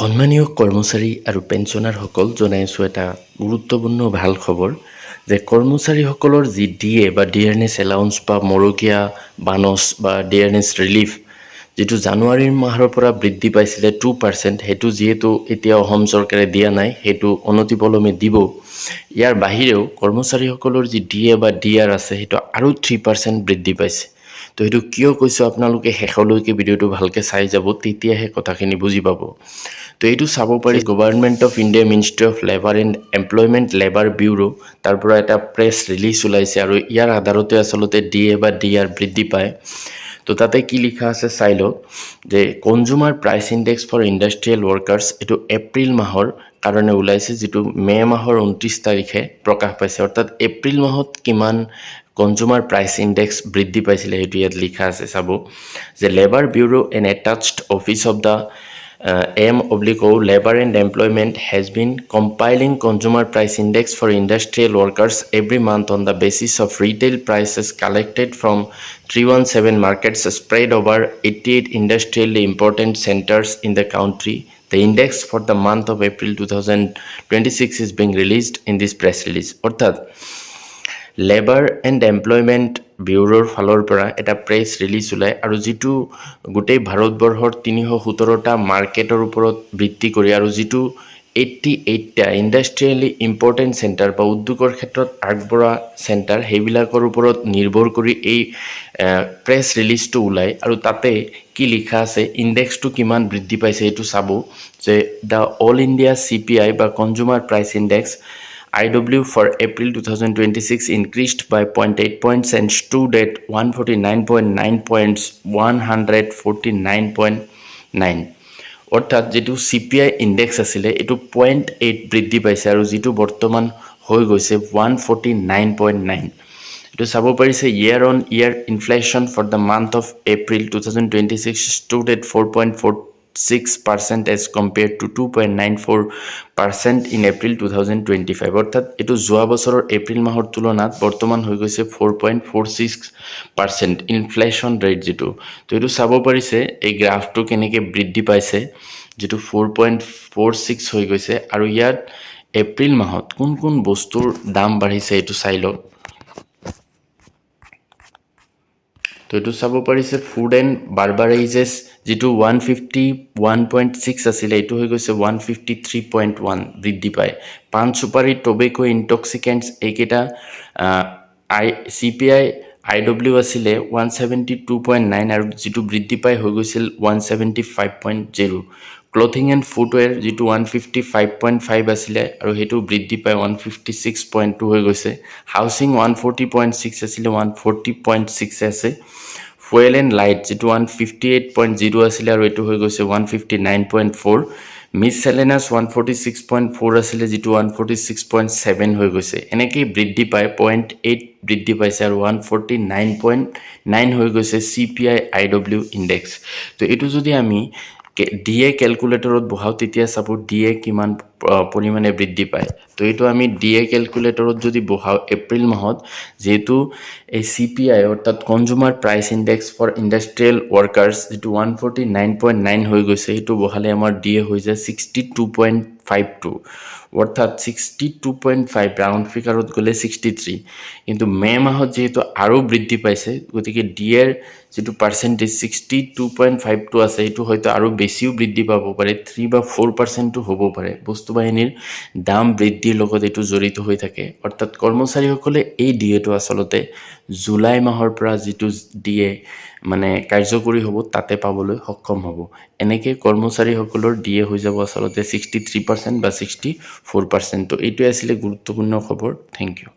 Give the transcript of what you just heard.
সন্মানীয় কৰ্মচাৰী আৰু পেঞ্চনাৰসকল জনাইছোঁ এটা গুৰুত্বপূৰ্ণ ভাল খবৰ যে কৰ্মচাৰীসকলৰ যি ডিএ বা ডিয়াৰনেছ এলাউন্স বা মৰকীয়া বানচ বা ডিয়াৰনেছ ৰিলিফ যিটো জানুৱাৰী মাহৰ পৰা বৃদ্ধি পাইছিলে 2%, সেইটো যিহেতু এতিয়া অসম চৰকাৰে দিয়া নাই, সেইটো অনতিপলমে দিব। ইয়াৰ বাহিৰেও কৰ্মচাৰীসকলৰ যি ডিএ বা ডিআৰ আছে সেইটো আৰু 3% বৃদ্ধি পাইছে। তো সেইটো কিয় কৈছোঁ আপোনালোকে শেষলৈকে ভিডিঅ'টো ভালকৈ চাই যাব, তেতিয়াহে কথাখিনি বুজি পাব। তো এইটো চাব পাৰি government of India ministry of labour and employment labour bureau তাৰ পৰা এটা প্ৰেছ ৰিলিজ ওলাইছে আৰু ইয়াৰ আধাৰতে আচলতে ডিএ বা ডিআৰ বৃদ্ধি পায়। তো তাতে কি লিখা আছে চাই লওক যে consumer price index for industrial workers এইটো এপ্ৰিল মাহৰ কাৰণে ওলাইছে, যিটো মে' মাহৰ 29 তাৰিখে প্ৰকাশ পাইছে। অৰ্থাৎ এপ্ৰিল মাহত কিমান কনজিউমাৰ প্ৰাইচ ইণ্ডেক্স বৃদ্ধি পাইছিলে সেইটো ইয়াত লিখা আছে। চাব যে labour bureau N attached office of the M/O Labor and Employment has been compiling consumer price index for industrial workers every month on the basis of retail prices collected from 317 markets spread over 88 industrially important centers in the country. The index for the month of April 2026 is being released in this press release. অর্থাৎ labour and employment ব্যুৰোৰ ফালৰ পৰা এটা press release ওলায় আৰু যিটো গোটেই ভাৰতবৰ্ষৰ 317টা মাৰ্কেটৰ ওপৰত ভিত্তি কৰি আৰু যিটো 88টা ইণ্ডাষ্ট্ৰিয়েলি ইম্পৰ্টেণ্ট চেণ্টাৰ বা উদ্যোগৰ ক্ষেত্ৰত আগবঢ়া চেণ্টাৰ সেইবিলাকৰ ওপৰত নিৰ্ভৰ কৰি এই প্ৰেছ ৰিলিজটো ওলায়। আৰু তাতে কি লিখা আছে, ইণ্ডেক্সটো কিমান বৃদ্ধি পাইছে এইটো চাব যে দ্য অল ইণ্ডিয়া CPI বা consumer price index IW for April 2026 increased by 0.8 points and stood at 149.9 points 149.9. অৰ্থাৎ যেটো CPI ইণ্ডেক্স আছিলে এইটো 0.8 বৃদ্ধি পাইছে আৰু যেটো বৰ্তমান হৈ গৈছে 149.9। এইটো চাব পাৰিছে year on year inflation for the month of April 2026 stood at 4.46% as compared to 2.94% in April 2025. অৰ্থাৎ এইটো যোৱা বছৰৰ এপ্ৰিল মাহৰ তুলনাত বৰ্তমান হৈ গৈছে 4.46% ইনফ্লেশ্যন ৰেট যেটো। তো এইটো চাব পাৰিছে এই গ্ৰাফটো কেনেকৈ বৃদ্ধি পাইছে, যেটো 4.46 হৈ গৈছে। আৰু ইয়াত এপ্ৰিল মাহত কোন কোন বস্তুৰ দাম বাঢ়িছে এইটো চাই লওক। তো এইটো চাব পাৰিছে ফুড এণ্ড বাৰ্বাৰেজেছ যেটো 151.6 আছিলে এইটো হৈ গৈছে 153.1 বৃদ্ধি পায়। পান চুপাৰী, টবেকো, ইনটক্সিকেণ্টছ এইকেইটা CPI IW আছিলে 172.9 আৰু যেটো বৃদ্ধি পাই হৈ গৈছিল 175.0। ক্লথিং এণ্ড ফুটৱেৰ যেটো 155.5 আছিলে আৰু সেইটো বৃদ্ধি পাই 156.2 হৈ গৈছে। হাউচিং 140.6 আছিলে 140.6 আছে। ফুয়েল এণ্ড লাইট যেটো 158.0 আছিলে আৰু এইটো হৈ গৈছে 159.4। মিছচেলেনাছ 146.4 আছিলে যেটো 146.7 হৈ গৈছে। এনেকৈ বৃদ্ধি পাই 0.8 বৃদ্ধি পাইছে আৰু 149.9 হৈ গৈছে CPI IW ইণ্ডেক্স। তো এইটো যদি আমি ডিএ কেলকুলেটৰত বহাও তেতিয়া চাব ডিএ কিমান পৰিমাণে বৃদ্ধি পায়। তো এইটো আমি ডিএ কেলকুলেটৰত যদি বহাও এপ্ৰিল মাহত যেহেতু এই CPI অৰ্থাৎ consumer price index for industrial workers যেটো 149.9 হৈ গৈছে, সেইটো বহালে আমাৰ ডিএ হৈ যায় 62.52। অৰ্থাৎ 62.5 ৰাউণ্ড ফিগাৰত গ'লে 63। কিন্তু মে' মাহত যিহেতু আৰু বৃদ্ধি পাইছে গতিকে ডিএৰ যেটো পাৰ্চেণ্টেজ 62.52 আছে এইটো হয়তো আৰু বেছিও বৃদ্ধি পাব পাৰে, 3 বা 4% হ'ব পাৰে। বস্তু বাহিনীৰ দাম বৃদ্ধিৰ লগত এইটো জড়িত হৈ থাকে। অৰ্থাৎ কৰ্মচাৰীসকলে এই ডিএটো আচলতে জুলাই মাহৰ পৰা যেটো ডিএ মানে কাৰ্যকৰী হ'ব তাতে পাবলৈ সক্ষম হ'ব। এনেকৈ কৰ্মচাৰীসকলৰ ডিএ হৈ যাব আচলতে 63% বা 64%। তো এইটোৱে আছিলে গুৰুত্বপূৰ্ণ খবৰ। Thank U.